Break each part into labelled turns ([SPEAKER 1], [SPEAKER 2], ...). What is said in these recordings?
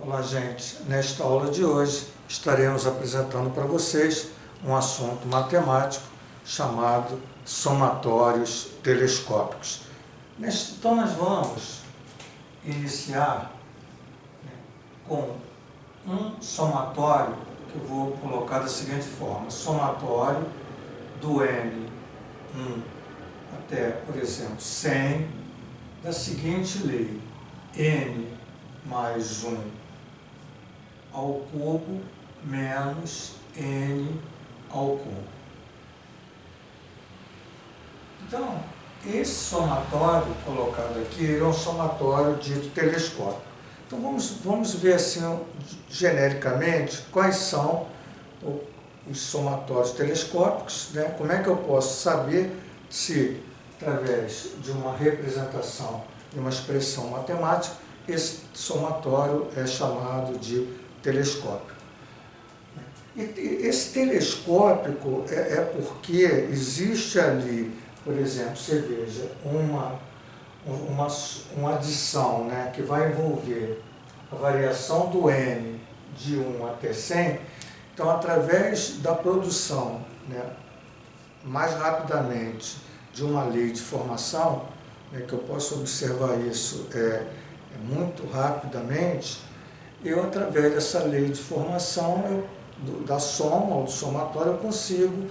[SPEAKER 1] Olá, gente. Nesta aula de hoje estaremos apresentando para vocês um assunto matemático chamado somatórios telescópicos. Então nós vamos iniciar com um somatório que eu vou colocar da seguinte forma: somatório do N1 até, por exemplo, 100, da seguinte lei: N mais 1 ao cubo menos N ao cubo. Então, esse somatório colocado aqui é um somatório dito telescópico. Então, vamos ver assim, genericamente, quais são os somatórios telescópicos, né? Como é que eu posso saber se, através de uma representação, de uma expressão matemática, esse somatório é chamado de telescópio. E esse telescópico é porque existe ali, por exemplo, você veja, uma adição, né, que vai envolver a variação do N de 1 até 100. Então, através da produção, né, mais rapidamente de uma lei de formação, né, que eu posso observar isso muito rapidamente, eu, através dessa lei de formação, da soma ou do somatório, eu consigo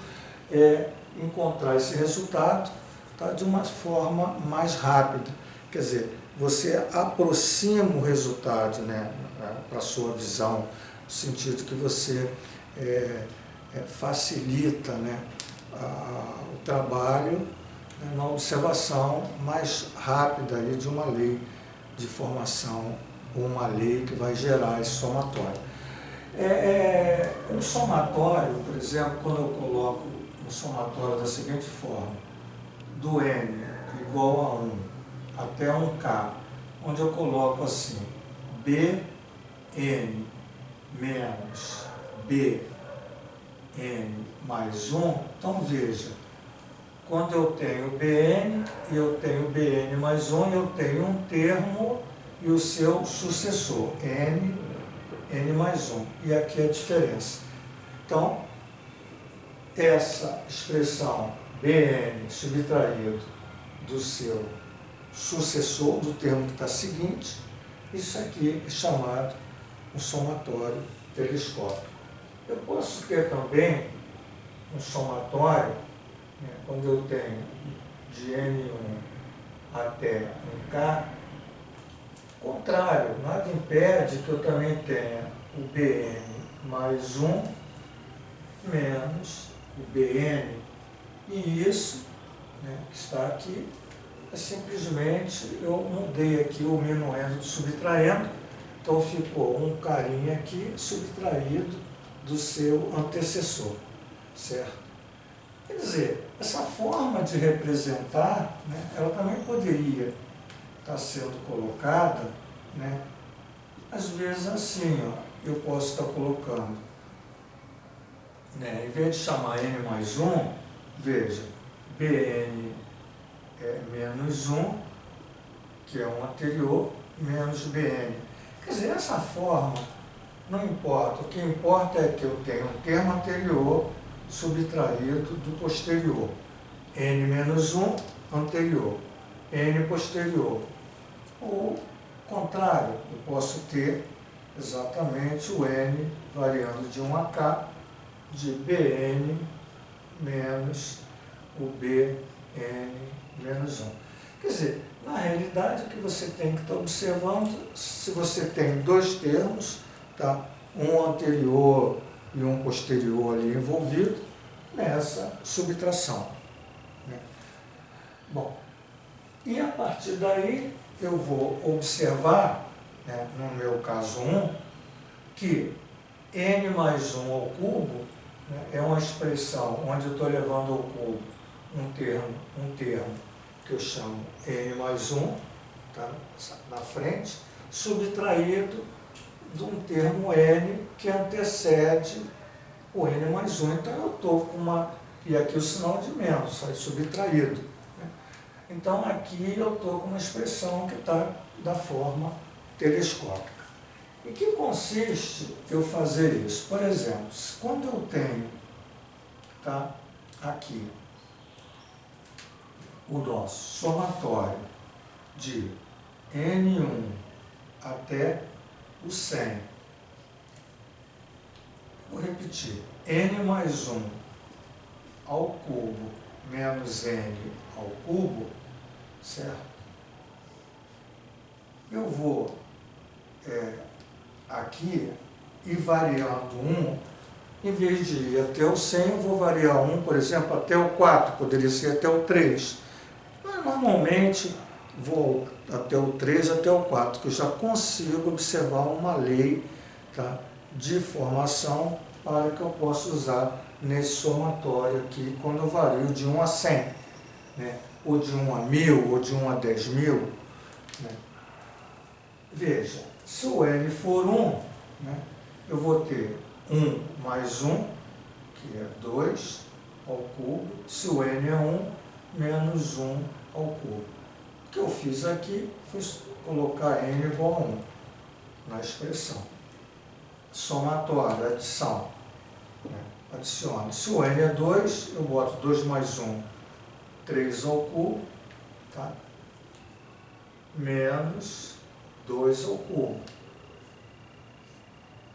[SPEAKER 1] encontrar esse resultado, tá, de uma forma mais rápida. Quer dizer, você aproxima o resultado, né, para a sua visão, no sentido que você facilita, né, o trabalho, né, na observação mais rápida aí de uma lei de formação, ou uma lei que vai gerar esse somatório. Um somatório, por exemplo, quando eu coloco um somatório da seguinte forma: do N igual a 1 até 1K, onde eu coloco assim, Bn menos Bn mais 1, então veja, quando eu tenho Bn e eu tenho Bn mais 1, eu tenho um termo e o seu sucessor, N mais 1. E aqui a diferença. Então, essa expressão Bn subtraído do seu sucessor, do termo que está seguinte, isso aqui é chamado um somatório telescópico. Eu posso ter também um somatório, né, quando eu tenho de N1 até 1K, contrário, nada impede que eu também tenha o Bn mais 1 menos o Bn, e isso, né, que está aqui, é simplesmente eu mudei aqui o minuendo subtraindo, então ficou um carinha aqui subtraído do seu antecessor, certo? Quer dizer, essa forma de representar, né, ela também poderia está sendo colocada, né, às vezes assim, ó, eu posso estar colocando, né, em vez de chamar N mais 1, veja, Bn menos 1, que é um anterior, menos Bn. Quer dizer, essa forma não importa, o que importa é que eu tenho um termo anterior subtraído do posterior. N menos 1, anterior. N posterior. Ou, contrário, eu posso ter exatamente o N variando de 1 a K, de Bn menos o Bn menos 1. Quer dizer, na realidade, o que você tem que estar observando, se você tem dois termos, tá, um anterior e um posterior ali envolvido, nessa subtração, né? Bom, e a partir daí eu vou observar, né, no meu caso 1, que N mais 1 ao cubo, né, é uma expressão onde eu estou levando ao cubo um termo que eu chamo N mais 1, tá, na frente, subtraído de um termo N que antecede o N mais 1. Então eu estou com uma, e aqui o sinal de menos, sai subtraído. Então aqui eu estou com uma expressão que está da forma telescópica. Em que consiste eu fazer isso? Por exemplo, quando eu tenho, tá, aqui o nosso somatório de N1 até o 100, vou repetir, N mais 1 ao cubo menos N ao cubo, certo? Eu vou aqui ir variando 1, em vez de ir até o 100, eu vou variar 1, por exemplo, até o 4, poderia ser até o 3. Mas, normalmente, vou até o 3, até o 4, que eu já consigo observar uma lei, tá, de formação para que eu possa usar nesse somatório aqui, quando eu vario de 1 a 100, né? Ou de 1 a 1000, ou de 1 a 10.000. Né? Veja, se o N for 1, né, eu vou ter 1 mais 1, que é 2 ao cubo, se o N é 1, menos 1 ao cubo. O que eu fiz aqui foi colocar N igual a 1 na expressão. Somatório, adição. Né? Adicione. Se o N é 2, eu boto 2 mais 1, 3 ao cubo, tá? Menos 2 ao cubo.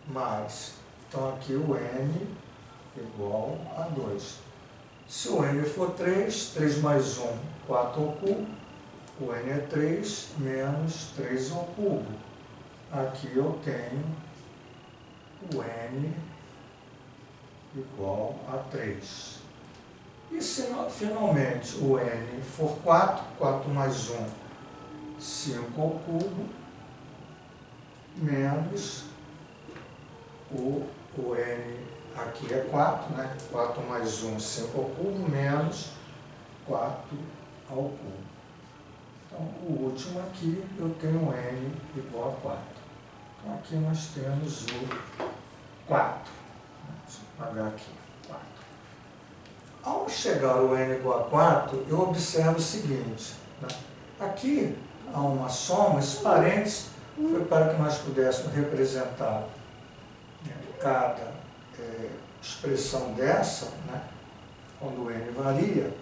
[SPEAKER 1] Mais, então aqui o N igual a 2. Se o N for 3, 3 mais 1, 4 ao cubo, o N é 3, menos 3 ao cubo. Aqui eu tenho o N igual a 3. E se finalmente o N for 4, 4 mais 1, 5 ao cubo, menos o N aqui é 4, né? 4 mais 1, 5 ao cubo, menos 4 ao cubo. Então, o último aqui, eu tenho N igual a 4. Então, aqui nós temos o 4. Vamos apagar aqui, 4. Ao chegar o N igual a 4, eu observo o seguinte, né? Aqui há uma soma, esse parênteses foi para que nós pudéssemos representar, né, cada expressão dessa, né, quando o N varia,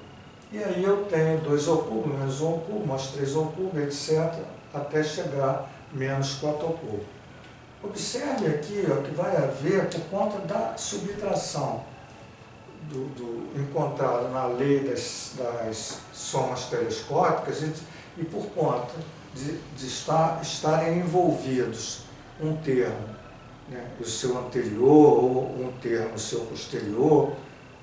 [SPEAKER 1] e aí eu tenho 2 ao cubo, menos 1 ao cubo, mais 3 ao cubo, etc., até chegar menos 4 ao cubo. Observe aqui, ó, que vai haver, por conta da subtração encontrada na lei das somas telescópicas e por conta de estarem envolvidos um termo, né, o seu anterior, ou um termo o seu posterior,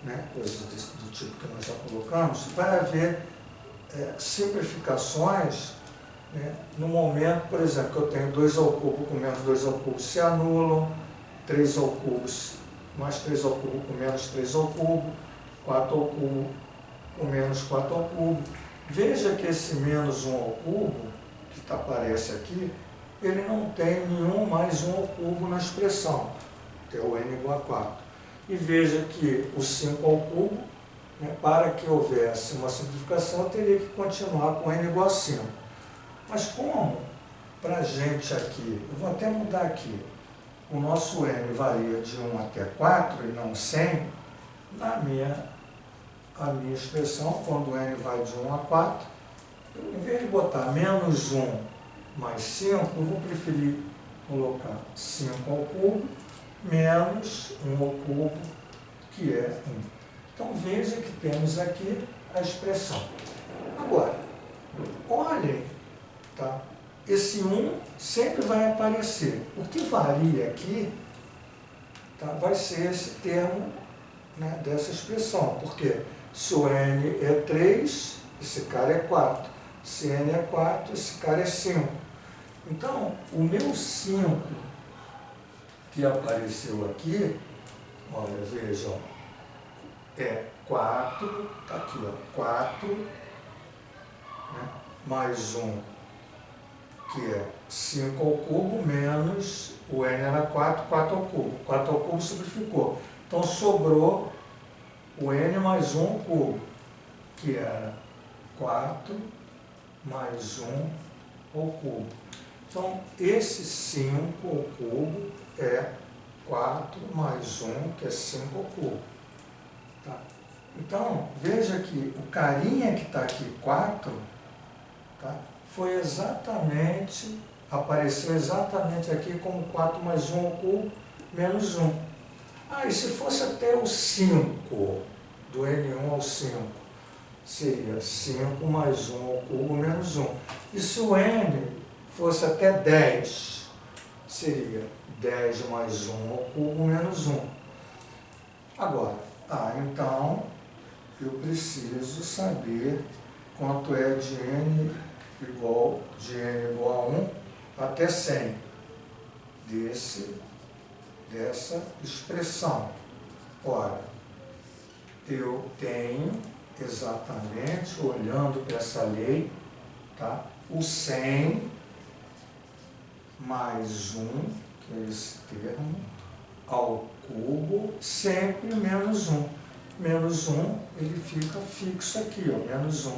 [SPEAKER 1] né, coisas do tipo que nós já colocamos, vai haver simplificações, né, no momento, por exemplo, que eu tenho 2 ao cubo com menos 2 ao cubo se anulam, 3 ao cubo mais 3 ao cubo com menos 3 ao cubo, 4 ao cubo com menos 4 ao cubo. Veja que esse menos 1 ao cubo, que aparece aqui, ele não tem nenhum mais 1 ao cubo na expressão, que é o N igual a 4. E veja que o 5 ao cubo, né, para que houvesse uma simplificação, eu teria que continuar com N igual a 5. Mas como para a gente aqui, eu vou até mudar aqui, o nosso N varia de 1 até 4 e não 100, a minha expressão, quando o N vai de 1 a 4, eu, em vez de botar menos 1 mais 5, eu vou preferir colocar 5 ao cubo menos 1 ao cubo, que é 1. Então veja que temos aqui a expressão. Agora, olhem, tá? Esse 1 sempre vai aparecer. O que varia aqui, tá, vai ser esse termo, né, dessa expressão. Porque se o N é 3, esse cara é 4. Se N é 4, esse cara é 5. Então, o meu 5 que apareceu aqui, olha, veja, ó, é 4, está aqui, ó, 4, né, mais 1, que é 5 ao cubo, menos, o N era 4, 4 ao cubo. 4 ao cubo simplificou. Então, sobrou o N mais 1 ao cubo, que era 4 mais 1 ao cubo. Então, esse 5 ao cubo é 4 mais 1, que é 5 ao cubo. Tá? Então, veja que o carinha que está aqui, 4, tá? Foi exatamente, apareceu exatamente aqui como 4 mais 1 ao cubo menos 1. Ah, e se fosse até o 5, do N1 ao 5, seria 5 mais 1 ao cubo menos 1. E se o N fosse até 10, seria 10 mais 1 ao cubo menos 1. Agora, então, eu preciso saber quanto é de N igual a 1 até 100 dessa expressão. Ora, eu tenho exatamente, olhando para essa lei, tá? O 100 mais 1, que é esse termo, ao cubo, sempre menos 1. Menos 1, ele fica fixo aqui, ó, menos 1.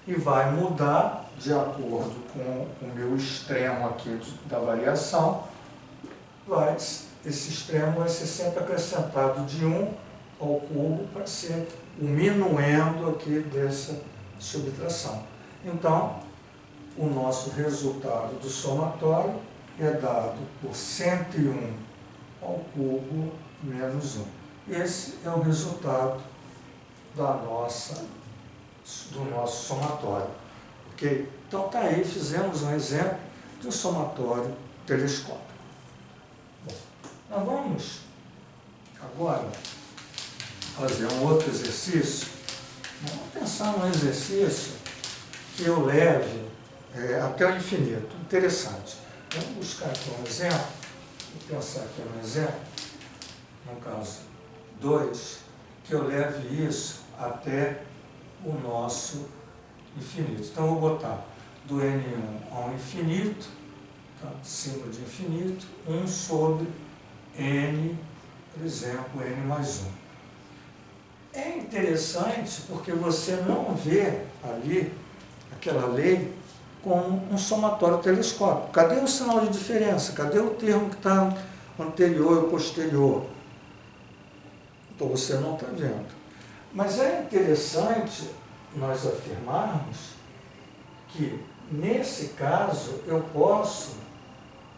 [SPEAKER 1] E vai mudar de acordo com o meu extremo aqui da variação. Esse extremo vai ser sempre acrescentado de 1 ao cubo para ser o minuendo aqui dessa subtração. Então, o nosso resultado do somatório é dado por 101 ao cubo menos 1. Esse é o resultado do nosso somatório. Ok? Então, tá aí, fizemos um exemplo de um somatório telescópico. Bom, nós vamos agora fazer um outro exercício. Vamos pensar num exercício que eu leve até o infinito. Interessante. Vamos buscar aqui um exemplo. Vou pensar aqui no exemplo, no caso 2, que eu leve isso até o nosso infinito. Então, eu vou botar do N1 ao infinito, tá? Símbolo de infinito, 1 sobre N, por exemplo, N mais 1. É interessante porque você não vê ali aquela lei como um somatório telescópico. Cadê o sinal de diferença? Cadê o termo que está anterior e posterior? Então você não está vendo. Mas é interessante nós afirmarmos que, nesse caso, eu posso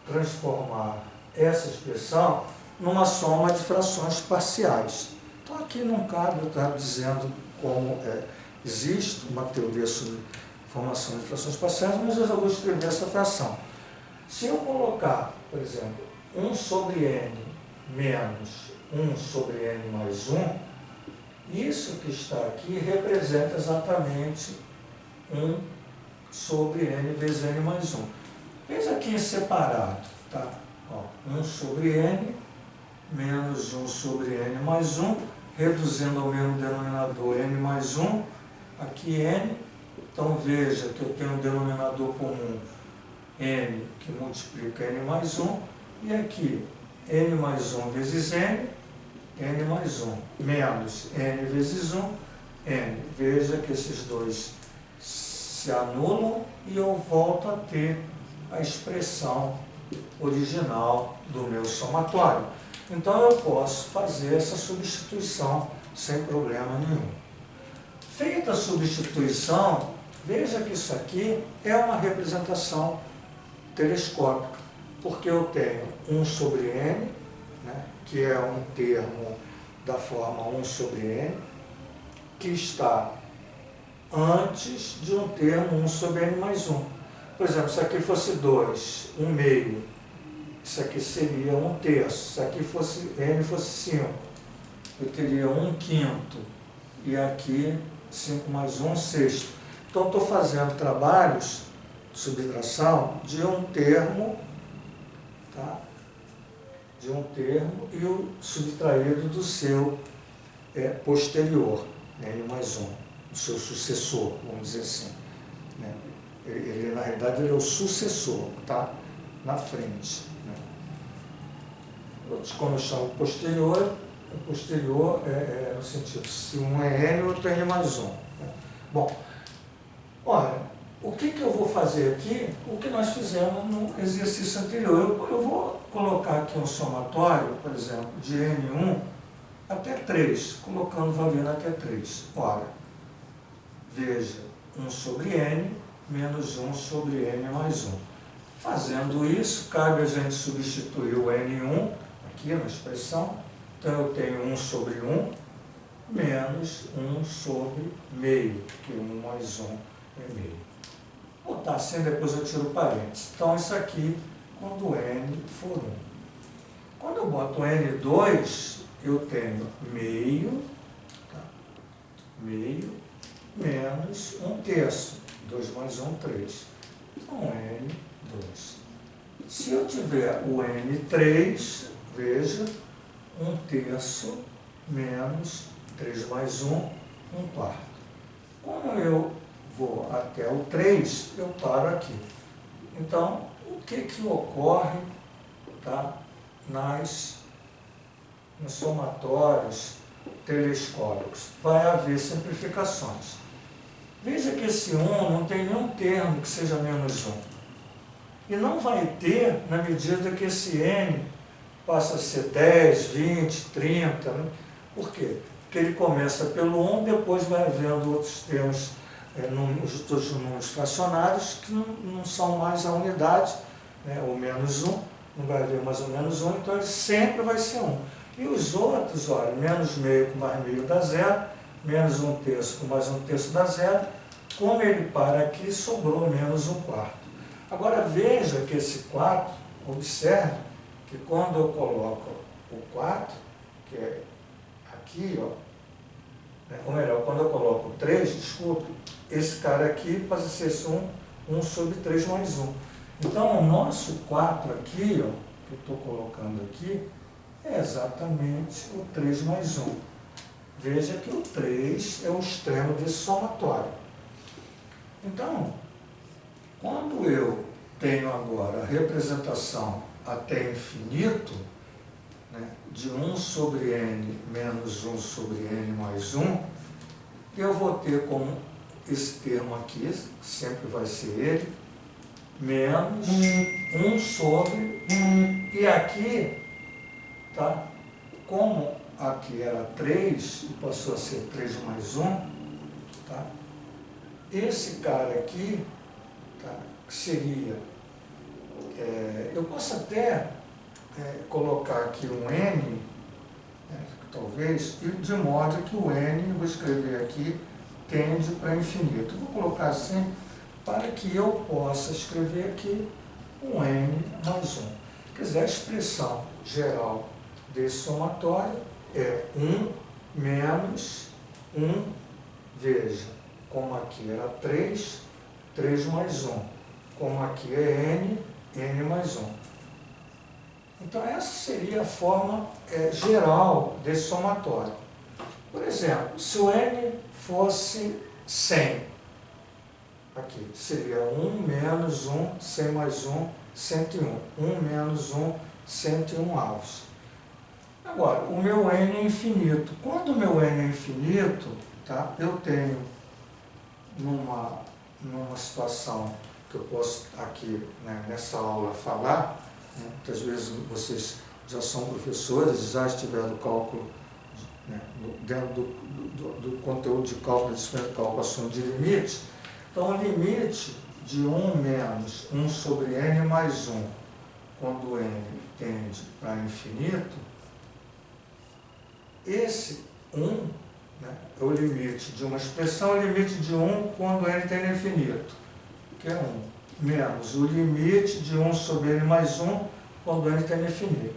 [SPEAKER 1] transformar essa expressão numa soma de frações parciais. Então aqui não cabe eu estar dizendo como existe uma teoria sobre formação de frações parciais, mas eu já vou escrever essa fração. Se eu colocar, por exemplo, 1 sobre n menos 1 sobre n mais 1, isso que está aqui representa exatamente 1 sobre n vezes n mais 1. Veja aqui em separado, tá? Ó, 1 sobre n menos 1 sobre n mais 1, reduzindo ao mesmo denominador n mais 1, aqui n. Então veja que eu tenho um denominador comum n que multiplica n mais 1, e aqui n mais 1 vezes n mais 1, menos n vezes 1, n. Veja que esses dois se anulam e eu volto a ter a expressão original do meu somatório. Então eu posso fazer essa substituição sem problema nenhum. Feita a substituição, veja que isso aqui é uma representação telescópica, porque eu tenho 1 sobre n, né, que é um termo da forma 1 sobre n, que está antes de um termo 1 sobre n mais 1. Por exemplo, se aqui fosse 2, 1 meio, isso aqui seria 1 terço. Se aqui fosse n fosse 5, eu teria 1 quinto. E aqui 5 mais 1 sexto. Então, estou fazendo trabalhos de subtração de um termo, tá? De um termo e o subtraído do seu posterior, n mais 1, o seu sucessor, vamos dizer assim. Né? Ele, na realidade, ele é o sucessor, tá? Na frente. Né? Como eu chamo posterior, o posterior é no sentido, se um é n, o outro é n mais 1. Né? Bom, olha, o que eu vou fazer aqui? O que nós fizemos no exercício anterior. Eu vou colocar aqui um somatório, por exemplo, de N1 até 3, colocando valendo até 3. Ora, veja, 1 sobre N menos 1 sobre N mais 1. Fazendo isso, cabe a gente substituir o N1 aqui na expressão. Então, eu tenho 1 sobre 1 menos 1 sobre meio, que 1 mais 1 é meio. Vou botar assim, depois eu tiro parênteses. Então, isso aqui quando N for 1. Quando eu boto N2, eu tenho meio, tá? Meio menos 1/3. 2 mais 1, 3. Então, N2. Se eu tiver o N3, veja, 1/3 menos 3 mais 1, 1/4. Quando eu vou até o 3, eu paro aqui. Então, o que ocorre, tá, nos somatórios telescópicos? Vai haver simplificações. Veja que esse 1 não tem nenhum termo que seja menos 1. E não vai ter na medida que esse N passa a ser 10, 20, 30. Né? Por quê? Porque ele começa pelo 1, depois vai havendo outros termos, outros números fracionários, que não são mais a unidade, né? O menos 1, não vai haver mais o menos 1, então ele sempre vai ser 1. E os outros, olha, menos meio com mais meio dá 0, menos 1/3 com mais 1/3 dá 0. Como ele para aqui, sobrou menos 1/4. Agora veja que esse 4, observe que quando eu coloco o 4, que é aqui, ó, ou melhor, quando eu coloco 3, desculpe, esse cara aqui passa a ser 1 sobre 3 mais 1. Então, o nosso 4 aqui, ó, que eu estou colocando aqui, é exatamente o 3 mais 1. Veja que o 3 é o extremo desse somatório. Então, quando eu tenho agora a representação até infinito, né, de 1 sobre N menos 1 sobre N mais 1, eu vou ter como esse termo aqui, sempre vai ser ele, menos 1 sobre, e aqui, tá, como aqui era 3 e passou a ser 3 mais 1, tá, esse cara aqui, tá, que seria, eu posso até colocar aqui um N, talvez, e de modo que o N, vou escrever aqui, tende para infinito. Vou colocar assim, para que eu possa escrever aqui um N mais 1. Quer dizer, a expressão geral desse somatório é 1 menos 1, veja, como aqui era 3, 3 mais 1. Como aqui é N, N mais 1. Então, essa seria a forma geral desse somatório. Por exemplo, se o N fosse 100, aqui seria 1 menos 1, 100 mais 1, 101. 1 menos 1, 101 avos. Agora, o meu N é infinito. Quando o meu N é infinito, tá, eu tenho numa situação que eu posso aqui, né, nessa aula falar, né, muitas vezes vocês já são professores, já estiveram no cálculo, né, dentro do conteúdo de cálculo, de calculação de limites. Então, o limite de 1 menos 1 sobre N mais 1, quando N tende para infinito, esse 1, né, é o limite de uma expressão, é o limite de 1 quando N tende a infinito, que é 1, menos o limite de 1 sobre N mais 1, quando N tende a infinito.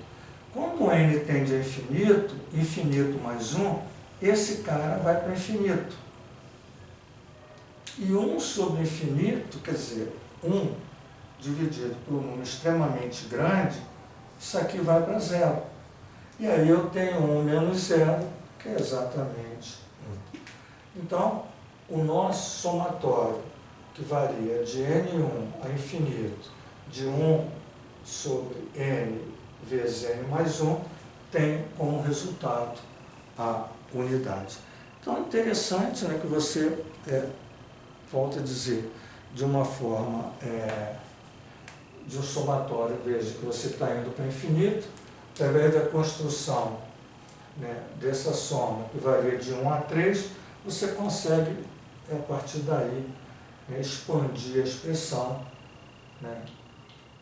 [SPEAKER 1] Quando N tende a infinito, infinito mais 1, esse cara vai para infinito. E 1 sobre infinito, quer dizer, 1 dividido por um número extremamente grande, isso aqui vai para 0. E aí eu tenho 1 menos 0, que é exatamente 1. Então, o nosso somatório, que varia de N1 a infinito, de 1 sobre N vezes N mais 1, tem como resultado a unidade. Então, é interessante, né, que você, volta a dizer, de uma forma de um somatório, veja que você está indo para o infinito, através da construção, né, dessa soma, que varia de 1 a 3, você consegue, a partir daí, né, expandir a expressão, né,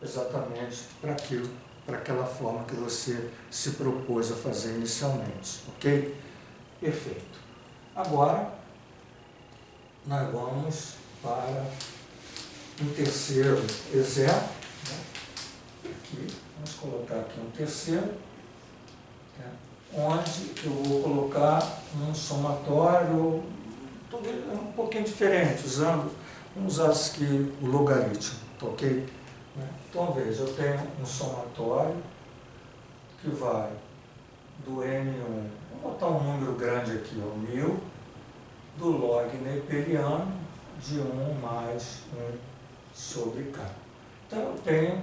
[SPEAKER 1] exatamente para aquilo, para aquela forma que você se propôs a fazer inicialmente, ok? Perfeito. Agora, nós vamos para um terceiro exemplo, né? Aqui, vamos colocar aqui um terceiro, né? Onde eu vou colocar um somatório um pouquinho diferente, vamos usar aqui o logaritmo, ok? Então veja, eu tenho um somatório que vai do N1, vou botar um número grande aqui, 1000, do log neperiano de 1 mais 1 sobre K. Então eu tenho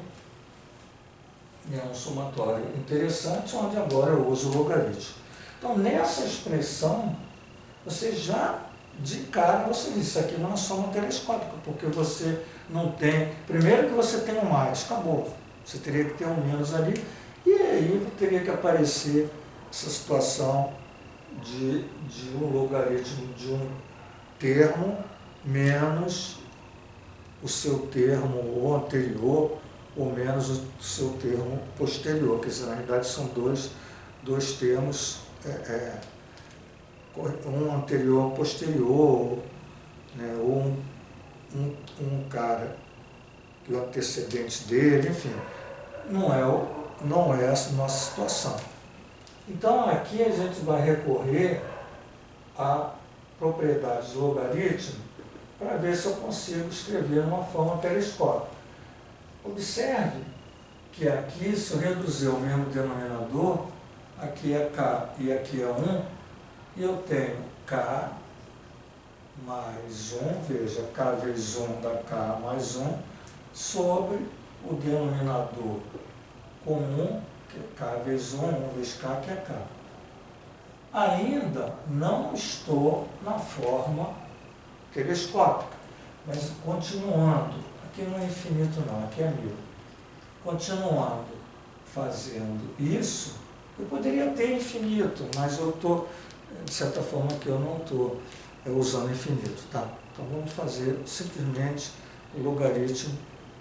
[SPEAKER 1] um somatório interessante, onde agora eu uso o logaritmo. Então nessa expressão, você já, de cara, você diz, isso aqui não é soma telescópica, porque você não tem, primeiro que você tem um mais, acabou, você teria que ter um menos ali, e aí teria que aparecer essa situação de um logaritmo de um termo menos o seu termo ou anterior, ou menos o seu termo posterior, quer dizer, na realidade são dois termos, um anterior ao posterior, né, ou um cara que o antecedente dele, enfim, não é essa nossa situação. Então aqui a gente vai recorrer à propriedade do logaritmo para ver se eu consigo escrever de uma forma telescópica. Observe que aqui, se eu reduzir o mesmo denominador, aqui é K e aqui é 1, e eu tenho K mais 1, veja, K vezes 1 dá K mais 1, sobre o denominador comum, que é K vezes 1, 1 vezes K, que é K. Ainda não estou na forma telescópica, mas continuando, aqui não é infinito não, aqui é 1000. Continuando fazendo isso, eu poderia ter infinito, mas eu estou, de certa forma, que eu não estou usando infinito, tá? Então vamos fazer simplesmente o logaritmo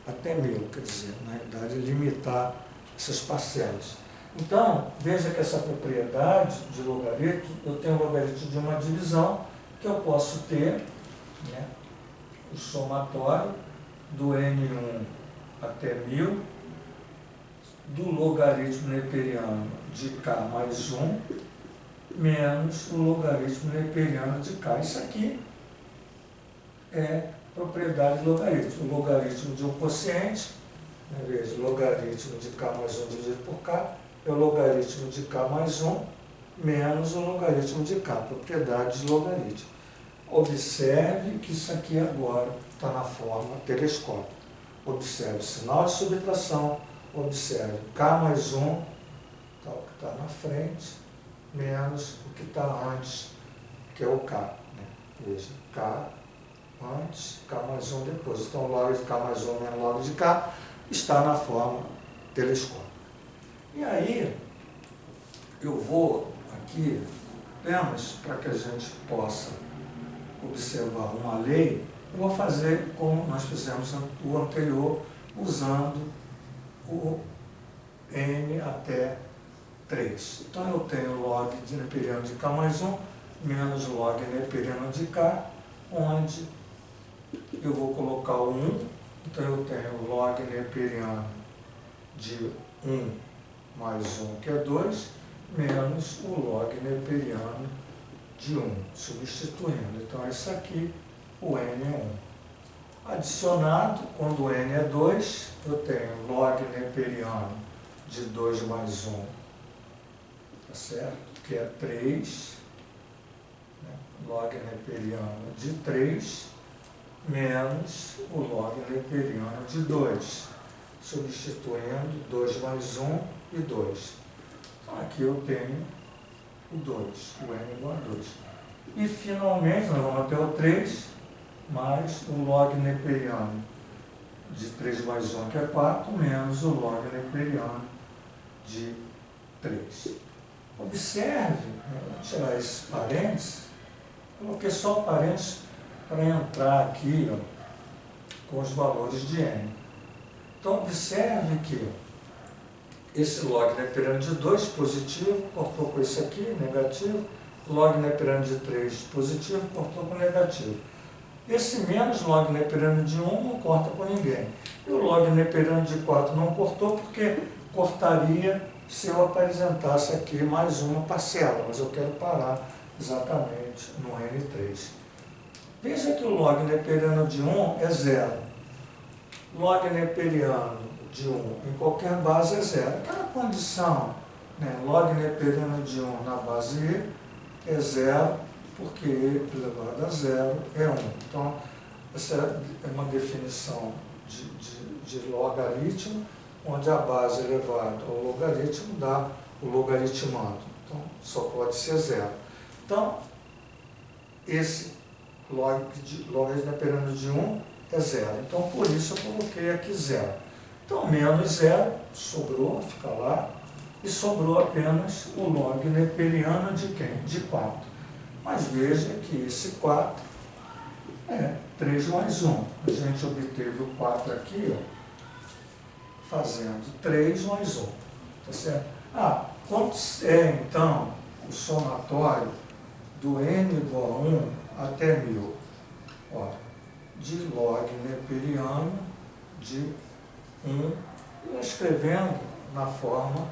[SPEAKER 1] até 1000, quer dizer, na realidade, limitar essas parcelas. Então, veja que essa propriedade de logaritmo, eu tenho o logaritmo de uma divisão, que eu posso ter, né, o somatório do N1 até 1000, do logaritmo neperiano de K mais 1, menos o logaritmo neperiano de K. Isso aqui é propriedade de logaritmo. O logaritmo de um quociente, né, veja, logaritmo de K mais 1 dividido por K, é o logaritmo de K mais 1, menos o logaritmo de K, propriedade de logaritmo. Observe que isso aqui agora está na forma telescópica. Observe o sinal de subtração, observe K mais 1, tá, o que está na frente, menos o que está antes, que é o K. Né? Veja, K antes, K mais 1 depois. Então, log de K mais 1 menos log de K está na forma telescópica. E aí, eu vou aqui, apenas para que a gente possa observar uma lei, eu vou fazer como nós fizemos o anterior, usando o n até 3. Então eu tenho log de neperiano de K mais 1, menos log neperiano de K, onde eu vou colocar o 1, então eu tenho log neperiano de 1 mais 1, que é 2, menos o log neperiano de 1, substituindo. Então isso aqui, o n é 1. Adicionado, quando o n é 2, eu tenho log neperiano de 2 mais 1, tá certo? Que é 3, né? Log neperiano de 3, menos o log neperiano de 2, substituindo 2 mais 1 e 2. Então aqui eu tenho o 2, o n igual a 2. E finalmente, nós vamos até o 3, mais o log neperiano de 3 mais 1, que é 4, menos o log neperiano de 3. Observe, vou tirar esses parênteses, coloquei só parênteses para entrar aqui, ó, com os valores de n. Então, observe que esse log neperiano de 2 positivo, cortou com esse aqui, negativo, log neperiano de 3 positivo, cortou com negativo. Esse menos log neperiano de 1 não corta com ninguém. E o log neperiano de 4 não cortou porque cortaria se eu apresentasse aqui mais uma parcela, mas eu quero parar exatamente no N3. Veja que o log neperiano de 1 é 0. Log neperiano de 1 em qualquer base é 0. Aquela condição, né? Log neperiano de 1 na base E é 0, porque E elevado a 0 é 1. Então, essa é uma definição de logaritmo, onde a base elevada ao logaritmo dá o logaritmando. Então, só pode ser 0. Então, esse log neperiano de 1 é 0. Então, por isso eu coloquei aqui 0. Então, menos 0, sobrou, fica lá, e sobrou apenas o log neperiano de quem? De 4. Mas veja que esse 4 é 3 mais 1. A gente obteve o 4 aqui, ó, fazendo 3 mais 1. Tá certo? Quanto é, então, o somatório do n igual a 1 até 1000? Ó, de log neperiano de 1, escrevendo na forma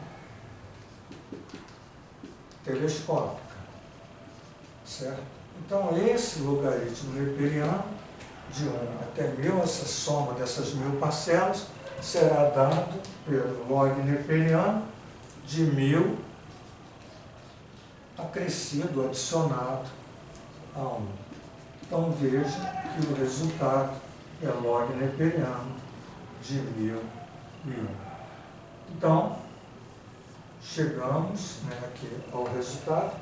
[SPEAKER 1] telescópica, certo? Então, esse logaritmo neperiano de 1 até 1000, essa soma dessas 1000 parcelas, será dado pelo log neperiano de 1000 acrescido, adicionado a 1. Então, veja que o resultado é log neperiano de 1001. Então, chegamos, né, aqui ao resultado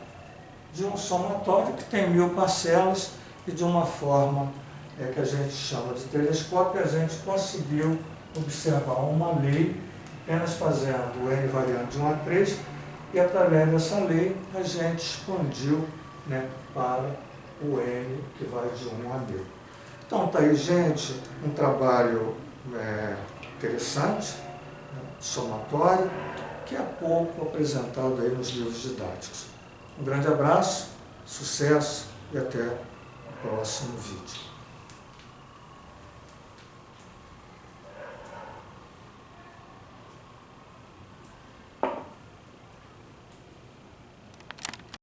[SPEAKER 1] de um somatório que tem 1000 parcelas e de uma forma que a gente chama de telescópio, a gente conseguiu observar uma lei apenas fazendo o n variando de 1 a 3 e através dessa lei a gente expandiu, né, para o n que vai de 1 a 1000. Então tá aí, gente, um trabalho interessante, né, somatório, que é pouco apresentado aí nos livros didáticos. Um grande abraço, sucesso e até o próximo vídeo.